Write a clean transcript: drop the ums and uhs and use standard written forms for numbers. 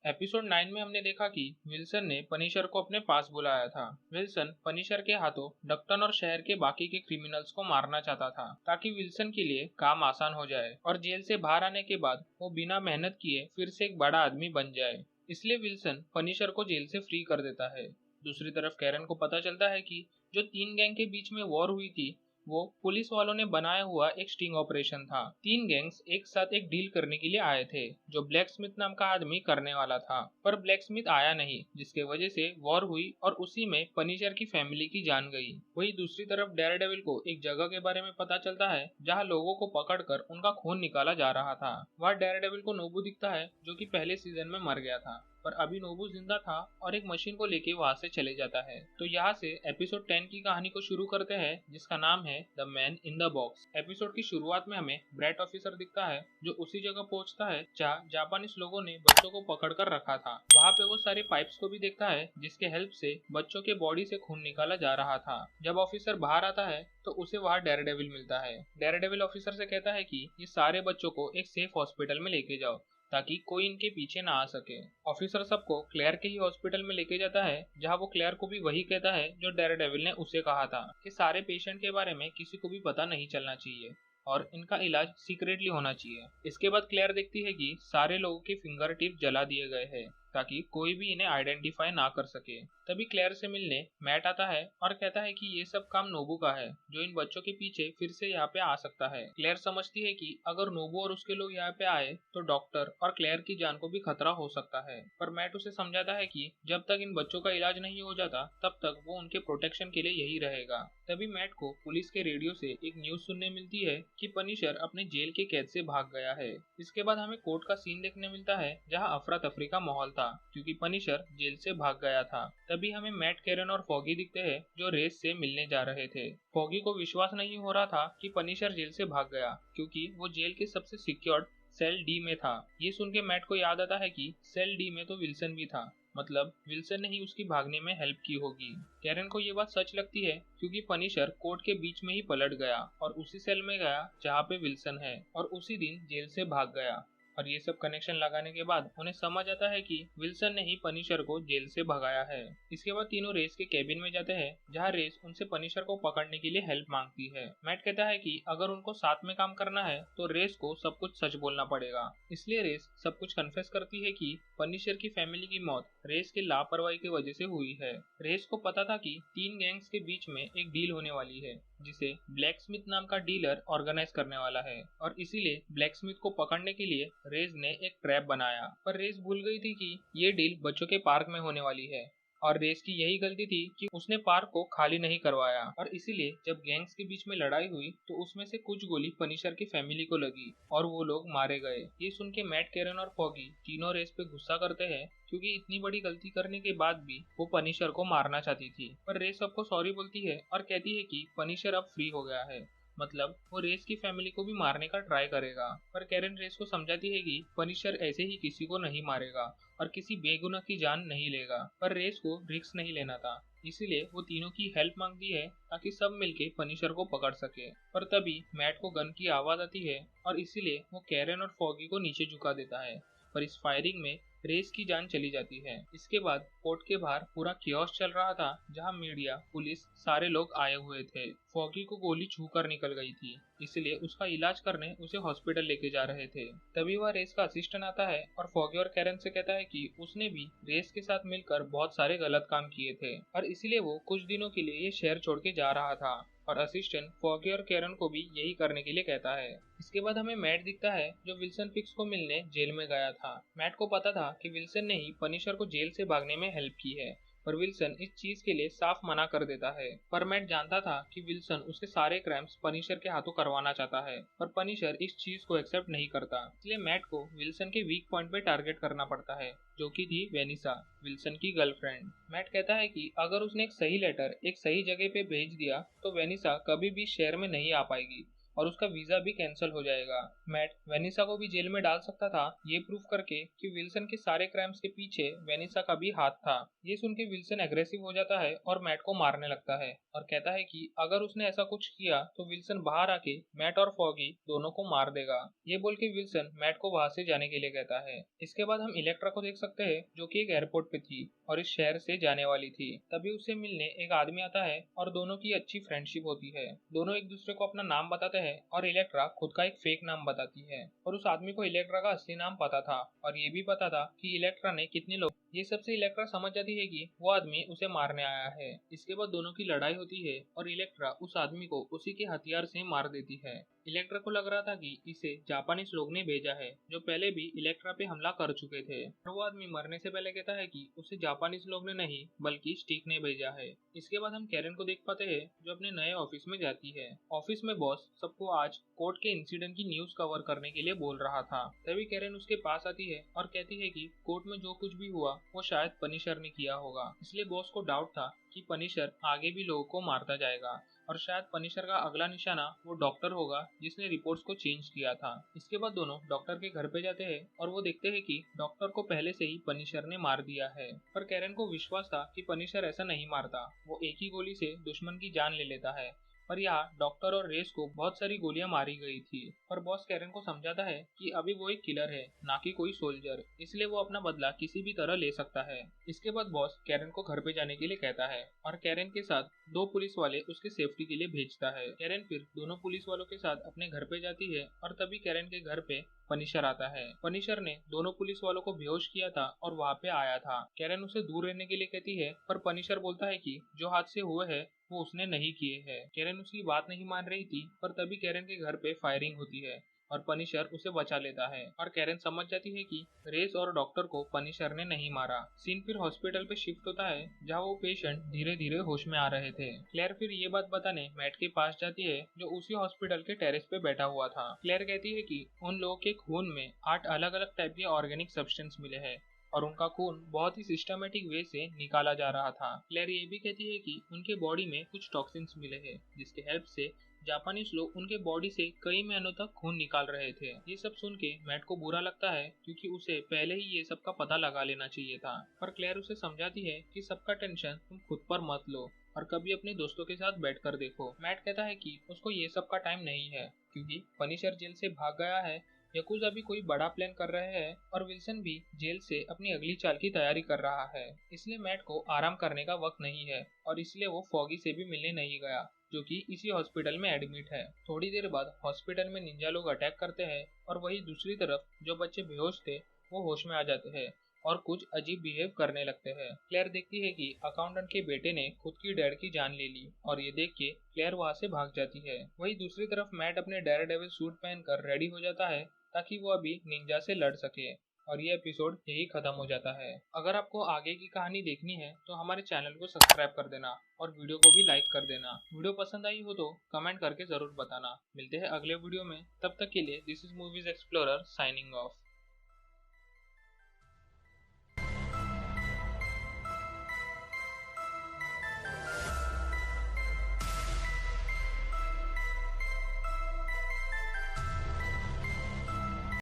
Episode 9 में हमने देखा कि विल्सन ने पनिशर को अपने पास बुलाया था। विल्सन पनिशर के हाथों डक्टन और शहर के बाकी के क्रिमिनल्स को मारना चाहता था ताकि विल्सन के लिए काम आसान हो जाए और जेल से बाहर आने के बाद वो बिना मेहनत किए फिर से एक बड़ा आदमी बन जाए। इसलिए विल्सन पनिशर को जेल से फ्री कर देता है। दूसरी तरफ कैरन को पता चलता है कि जो 3 गैंग के बीच में वॉर हुई थी वो पुलिस वालों ने बनाया हुआ एक स्टिंग ऑपरेशन था। 3 गैंग्स एक साथ एक डील करने के लिए आए थे जो ब्लैक स्मिथ नाम का आदमी करने वाला था, पर ब्लैक स्मिथ आया नहीं, जिसके वजह से वॉर हुई और उसी में पनिशर की फैमिली की जान गई। वही दूसरी तरफ डेयरडेविल को एक जगह के बारे में पता चलता है जहाँ लोगों को पकड़कर उनका खून निकाला जा रहा था। वह डेयरडेविल को नोबू दिखता है जो कि पहले सीजन में मर गया था, पर अभी नोबू जिंदा था और एक मशीन को लेके वहां से चले जाता है। तो यहाँ से एपिसोड 10 की कहानी को शुरू करते हैं जिसका नाम है the man in the box. Episode की शुरुआत में हमें ब्रैट ऑफिसर दिखता है जो उसी जगह पहुंचता है जहाँ जापानीज लोगों ने बच्चों को पकड़ कर रखा था। वहाँ पे वो सारे पाइप्स को भी देखता है जिसके हेल्प से बच्चों के बॉडी से खून निकाला जा रहा था। जब ऑफिसर बाहर आता है तो उसे वहाँ डेयरडेविल मिलता है। डेयरडेविल ऑफिसर से कहता है कि ये सारे बच्चों को एक सेफ हॉस्पिटल में लेके जाओ ताकि कोई इनके पीछे ना आ सके। ऑफिसर सबको क्लेयर के ही हॉस्पिटल में लेके जाता है जहां वो क्लेयर को भी वही कहता है जो डेयरडेविल ने उसे कहा था कि सारे पेशेंट के बारे में किसी को भी पता नहीं चलना चाहिए और इनका इलाज सीक्रेटली होना चाहिए। इसके बाद क्लेयर देखती है कि सारे लोगों के फिंगर टिप जला दिए गए हैं ताकि कोई भी इन्हें आइडेंटिफाई ना कर सके। तभी क्लेयर से मिलने मैट आता है और कहता है कि ये सब काम नोबू का है जो इन बच्चों के पीछे फिर से यहाँ पे आ सकता है। क्लेयर समझती है कि अगर नोबू और उसके लोग यहाँ पे आए तो डॉक्टर और क्लेयर की जान को भी खतरा हो सकता है, पर मैट उसे समझाता है कि जब तक इन बच्चों का इलाज नहीं हो जाता तब तक वो उनके प्रोटेक्शन के लिए यही रहेगा। तभी मैट को पुलिस के रेडियो से एक न्यूज सुनने मिलती है कि पनिशर अपने जेल के कैद से भाग गया है। इसके बाद हमें कोर्ट का सीन देखने मिलता है जहाँ अफरा तफरी का माहौल था क्योंकि पनिशर जेल से भाग गया था। तभी हमें मैट, कैरन और फॉगी दिखते हैं जो रेस से मिलने जा रहे थे। फॉगी को विश्वास नहीं हो रहा था कि पनिशर जेल से भाग गया क्योंकि वो जेल के सबसे सिक्योर्ड सेल डी में था। ये सुन के मैट को याद आता है कि सेल डी में तो विल्सन भी था, मतलब विल्सन ने ही उसकी भागने में हेल्प की होगी। कैरन को ये बात सच लगती है क्योंकि पनिशर कोर्ट के बीच में ही पलट गया और उसी सेल में गया जहाँ पे विल्सन है और उसी दिन जेल से भाग गया। और ये सब कनेक्शन लगाने के बाद उन्हें समझ आता है कि विल्सन ने ही पनिशर को जेल से भगाया है। इसके बाद तीनों रेस के केबिन में जाते हैं जहाँ रेस उनसे पनिशर को पकड़ने के लिए हेल्प मांगती है। मैट कहता है कि अगर उनको साथ में काम करना है तो रेस को सब कुछ सच बोलना पड़ेगा। इसलिए रेस सब कुछ कन्फेस करती है कि पनिशर की फैमिली की मौत रेस की लापरवाही की वजह से हुई है। रेस को पता था कि 3 गैंग्स के बीच में एक डील होने वाली है जिसे ब्लैक स्मिथ नाम का डीलर ऑर्गेनाइज करने वाला है और इसीलिए ब्लैक स्मिथ को पकड़ने के लिए रेज ने एक ट्रैप बनाया। पर रेस भूल गई थी कि ये डील बच्चों के पार्क में होने वाली है और रेस की यही गलती थी कि उसने पार्क को खाली नहीं करवाया और इसीलिए जब गैंग्स के बीच में लड़ाई हुई तो उसमें से कुछ गोली पनिशर की फैमिली को लगी और वो लोग मारे गए। ये सुन के मैट, कैरन और फॉगी तीनों रेस पे गुस्सा करते हैं क्योंकि इतनी बड़ी गलती करने के बाद भी वो पनिशर को मारना चाहती थी। पर रेस सबको सॉरी बोलती है और कहती है कि पनिशर अब फ्री हो गया है, मतलब वो रेस की फैमिली को भी मारने का ट्राई करेगा। पर कैरन रेस को समझाती है कि पनिशर ऐसे ही किसी को नहीं मारेगा और किसी बेगुनाह की जान नहीं लेगा, पर रेस को रिस्क नहीं लेना था, इसीलिए वो तीनों की हेल्प मांगती है ताकि सब मिलके पनिशर को पकड़ सके। पर तभी मैट को गन की आवाज आती है और इसीलिए वो कैरन और फॉगी को नीचे झुका देता है, पर इस फायरिंग में रेस की जान चली जाती है। इसके बाद कोर्ट के बाहर पूरा कियोस्क चल रहा था जहां मीडिया, पुलिस, सारे लोग आए हुए थे। फॉगी को गोली छूकर निकल गई थी, इसलिए उसका इलाज करने उसे हॉस्पिटल लेके जा रहे थे। तभी वह रेस का असिस्टेंट आता है और फॉगी और कैरन से कहता है कि उसने भी रेस के साथ मिलकर बहुत सारे गलत काम किए थे और इसीलिए वो कुछ दिनों के लिए ये शहर छोड़ के जा रहा था और असिस्टेंट फॉगी और कैरन को भी यही करने के लिए कहता है। इसके बाद हमें मैट दिखता है जो विल्सन फिक्स को मिलने जेल में गया था। मैट को पता था कि विल्सन ने ही पनिशर को जेल से भागने में हेल्प की है, पर विल्सन इस चीज के लिए साफ मना कर देता है। पर मैट जानता था कि विल्सन उसके सारे क्राइम्स पनिशर के हाथों करवाना चाहता है, पर पनिशर इस चीज को एक्सेप्ट नहीं करता। इसलिए मैट को विल्सन के वीक पॉइंट पे टारगेट करना पड़ता है जो कि थी वेनिसा, विल्सन की गर्लफ्रेंड। मैट कहता है कि अगर उसने एक सही लेटर एक सही जगह पे भेज दिया तो वेनिसा कभी भी शहर में नहीं आ पाएगी और उसका वीजा भी कैंसिल हो जाएगा। मैट वेनिसा को भी जेल में डाल सकता था, ये प्रूव करके कि विल्सन के सारे क्राइम्स के पीछे वेनिसा का भी हाथ था। ये सुन के विल्सन एग्रेसिव हो जाता है और मैट को मारने लगता है और कहता है कि अगर उसने ऐसा कुछ किया तो विल्सन बाहर आके मैट और फॉगी दोनों को मार देगा। ये बोल के विल्सन मैट को वहां से जाने के लिए कहता है। इसके बाद हम इलेक्ट्रा को देख सकते हैं जो कि एक एयरपोर्ट पे थी और इस शहर से जाने वाली थी। तभी उससे मिलने एक आदमी आता है और दोनों की अच्छी फ्रेंडशिप होती है। दोनों एक दूसरे को अपना नाम बताते हैं और इलेक्ट्रा खुद का एक फेक नाम बताती है और उस आदमी को इलेक्ट्रा का असली नाम पता था और ये भी पता था कि इलेक्ट्रा ने कितने लोग। ये सबसे इलेक्ट्रा समझ जाती है कि वो आदमी उसे मारने आया है। इसके बाद दोनों की लड़ाई होती है और इलेक्ट्रा उस आदमी को उसी के हथियार से मार देती है। इलेक्ट्रा को लग रहा था कि इसे जापानीज लोग ने भेजा है जो पहले भी इलेक्ट्रा पे हमला कर चुके थे और वो आदमी मरने से पहले कहता है कि उसे जापानीज लोग ने नहीं बल्कि स्टिक ने भेजा है। इसके बाद हम कैरन को देख पाते हैं जो अपने नए ऑफिस में जाती है। ऑफिस में बॉस सबको आज कोर्ट के इंसिडेंट की न्यूज कवर करने के लिए बोल रहा था। तभी कैरन उसके पास आती है और कहती है कि कोर्ट में जो कुछ भी हुआ वो शायद पनिशर ने किया होगा। इसलिए बॉस को डाउट था कि पनिशर आगे भी लोगों को मारता जाएगा और शायद पनिशर का अगला निशाना वो डॉक्टर होगा जिसने रिपोर्ट्स को चेंज किया था। इसके बाद दोनों डॉक्टर के घर पे जाते हैं और वो देखते हैं कि डॉक्टर को पहले से ही पनिशर ने मार दिया है। पर कैरन को विश्वास था कि पनिशर ऐसा नहीं मारता, वो एक ही गोली से दुश्मन की जान ले लेता है। पर यहाँ डॉक्टर और रेस को बहुत सारी गोलियां मारी गई थी। पर बॉस कैरन को समझाता है कि अभी वो एक किलर है ना कि कोई सोल्जर, इसलिए वो अपना बदला किसी भी तरह ले सकता है। इसके बाद बॉस कैरन को घर पे जाने के लिए कहता है और कैरन के साथ दो पुलिस वाले उसके सेफ्टी के लिए भेजता है। कैरन फिर दोनों पुलिस वालों के साथ अपने घर पे जाती है और तभी कैरन के घर पे पनिशर आता है। पनिशर ने दोनों पुलिस वालों को बेहोश किया था और वहाँ पे आया था। कैरन उसे दूर रहने के लिए कहती है पर पनिशर बोलता है कि जो हादसे हुए हैं वो उसने नहीं किए हैं। कैरन उसकी बात नहीं मान रही थी पर तभी कैरन के घर पे फायरिंग होती है और पनिशर उसे बचा लेता है और कैरन समझ जाती है कि रेस और डॉक्टर को पनिशर ने नहीं मारा। सीन फिर हॉस्पिटल पे शिफ्ट होता है जहाँ वो पेशेंट धीरे धीरे होश में आ रहे थे। क्लेयर फिर ये बात बताने मैट के पास जाती है जो उसी हॉस्पिटल के टेरेस पे बैठा हुआ था। क्लेयर कहती है कि उन लोगों के खून में 8 अलग अलग टाइप के ऑर्गेनिक सब्सटेंस मिले हैं और उनका खून बहुत ही सिस्टमेटिक वे से निकाला जा रहा था। क्लेयर ये भी कहती है कि उनके बॉडी में कुछ टॉक्सिन्स मिले हैं जिसके हेल्प से जापानीज लोग उनके बॉडी से कई महीनों तक खून निकाल रहे थे। ये सब सुन के मैट को बुरा लगता है क्योंकि उसे पहले ही ये सब का पता लगा लेना चाहिए था। पर क्लेयर उसे समझाती है कि सबका टेंशन तुम खुद पर मत लो और कभी अपने दोस्तों के साथ बैठकर देखो। मैट कहता है कि उसको ये सब का टाइम नहीं है क्योंकि पनिशर जेल से भाग गया है, यकूजा भी कोई बड़ा प्लान कर रहे हैं और विल्सन भी जेल से अपनी अगली चाल की तैयारी कर रहा है। इसलिए मैट को आराम करने का वक्त नहीं है और इसलिए वो फॉगी से भी मिलने नहीं गया जो कि इसी हॉस्पिटल में एडमिट है। थोड़ी देर बाद हॉस्पिटल में निंजा लोग अटैक करते हैं और वही दूसरी तरफ जो बच्चे बेहोश थे वो होश में आ जाते हैं और कुछ अजीब बिहेव करने लगते हैं। क्लेयर देखती है कि अकाउंटेंट के बेटे ने खुद की डैड की जान ले ली और ये देख के क्लेयर वहाँ से भाग जाती है। वही दूसरी तरफ मैट अपने डेयर डेविल सूट पहनकर रेडी हो जाता है ताकि वो अभी निंजा से लड़ सके और ये एपिसोड यही खत्म हो जाता है। अगर आपको आगे की कहानी देखनी है तो हमारे चैनल को सब्सक्राइब कर देना और वीडियो को भी लाइक कर देना। वीडियो पसंद आई हो तो कमेंट करके जरूर बताना। मिलते हैं अगले वीडियो में, तब तक के लिए this is movies explorer signing off.